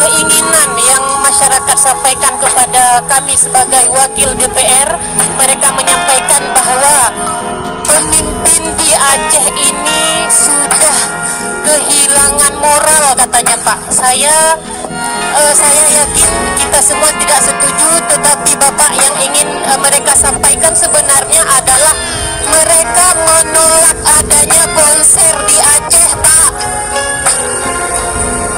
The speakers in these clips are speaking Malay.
keinginan yang masyarakat sampaikan kepada kami sebagai wakil DPR. Mereka menyampaikan bahwa pemimpin di Aceh ini sudah kehilangan moral, katanya Pak. Saya yakin kita semua tidak setuju, tetapi Bapak yang ingin mereka sampaikan sebenarnya adalah mereka menolak adanya konser di Aceh, Pak.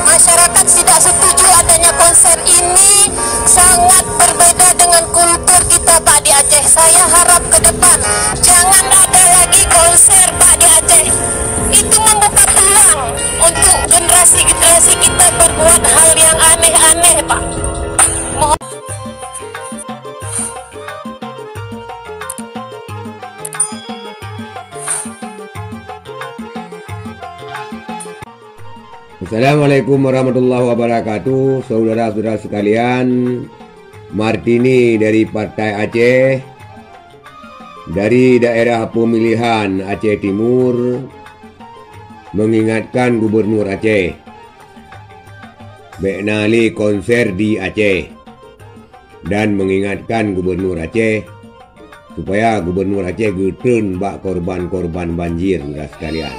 Masyarakat tidak setuju adanya konser ini, sangat berbeda dengan kultur kita, Pak, di Aceh. Saya harap ke depan jangan ada lagi konser, Pak, di Aceh. Itu membuka peluang untuk generasi-generasi kita berbuat hal yang aneh-aneh, Pak. Assalamualaikum warahmatullahi wabarakatuh. Saudara-saudara sekalian, Martini dari Partai Aceh, dari daerah pemilihan Aceh Timur, mengingatkan Gubernur Aceh Beknali konser di Aceh, dan mengingatkan Gubernur Aceh supaya Gubernur Aceh getun bak korban-korban banjir, saudara sekalian.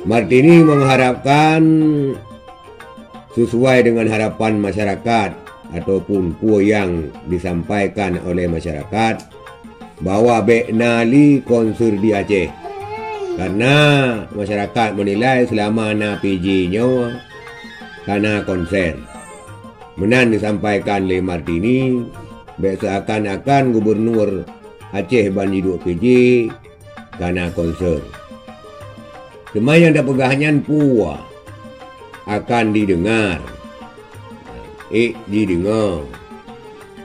Martini mengharapkan sesuai dengan harapan masyarakat ataupun yang disampaikan oleh masyarakat bahwa Beknali konser di Aceh, karena masyarakat menilai selama na PJ-nya karena konser. Menan disampaikan oleh Martini seakan-akan Gubernur Aceh banjiduk PJ karena konser. Semua yang dah pegahnya puas akan didengar, didengar.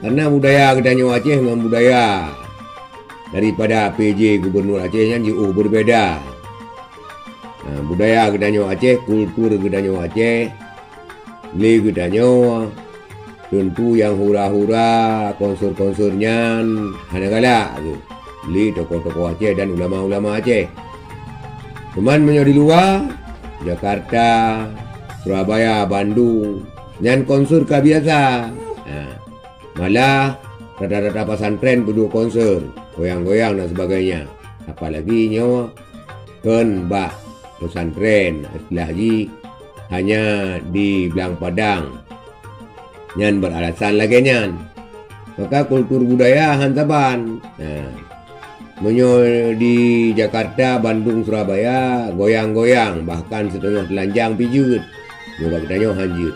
Karena budaya Kedanyo Aceh dengan budaya daripada PJ Gubernur Aceh yang jauh berbeda. Budaya Kedanyo Aceh, kultur Kedanyo Aceh, li Kedanyo tentu yang hura-hura konser-konsernya hanya galak li tokoh-tokoh Aceh dan ulama-ulama Aceh. Teman di luar, Jakarta, Surabaya, Bandung, yang konser biasa. Malah rata-rata pesantren penduduk konser, goyang-goyang dan sebagainya. Apalagi nyawa kan bak pesantren, istilah haji hanya di Belang Padang. Nyan beralasan lagi nyan. Maka kultur budaya hantaban. Di Jakarta, Bandung, Surabaya goyang-goyang, bahkan setengah telanjang pijut, nyoba kita hanjut.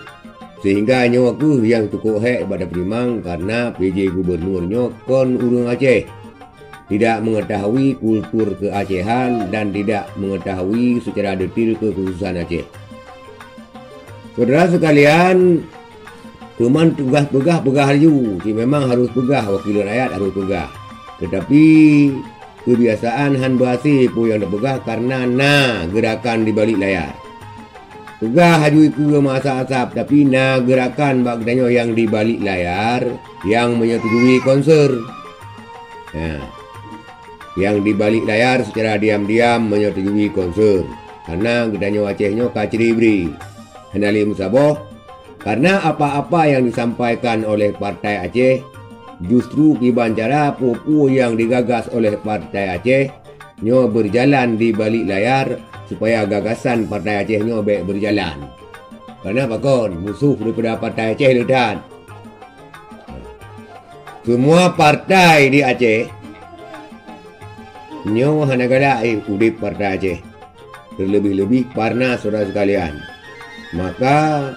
Sehingga nyawa ku yang cukup hek pada primang karena PJ Gubernurnya kon urung Aceh, tidak mengetahui kultur keacehan dan tidak mengetahui secara detail kekhususan Aceh. Saudara sekalian, cuman tugas pegah laju, memang harus pegah, wakil rakyat harus pegah. Tetapi kebiasaan han bahasi pun yang dipegah karena gerakan di balik layar. Pegah haju ke masa asap, tapi gerakan bagdanyo yang di balik layar yang menyetujui konser. Yang di balik layar secara diam-diam menyetujui konser. Karena gedanyo Acehnya kaciribri. Henali musaboh, karena apa-apa yang disampaikan oleh Partai Aceh justru kibancara pupu yang digagas oleh Partai Aceh nyo berjalan di balik layar supaya gagasan Partai Aceh nyo baik berjalan. Karena apa kon musuh daripada Partai Aceh ledan. Semua partai di Aceh nyo hanagala udip Partai Aceh. Terlebih-lebih karena saudara sekalian. Maka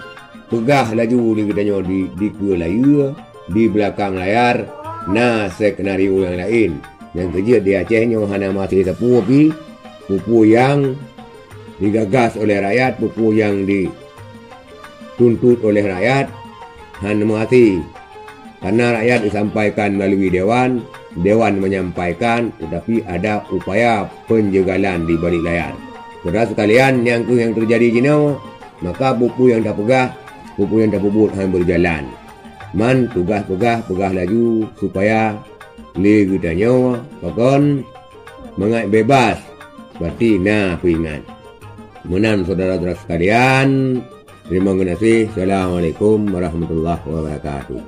pegah laju di gedanyo di kelayu di belakang layar skenario yang lain yang kerja di Aceh nyo hana masih pupu yang digagas oleh rakyat, pupu yang dituntut oleh rakyat hana masih karena rakyat disampaikan melalui dewan menyampaikan, tetapi ada upaya penjagalan di balik layar. Saudara sekalian, yang terjadi gini, maka pupu yang dah pegah, pupu yang dah bubut hanya berjalan. Man tugas pegah laju supaya li kita nyawa pakon mengai bebas berarti peringat menan saudara-saudara sekalian Terima kasih. Assalamualaikum warahmatullahi wabarakatuh.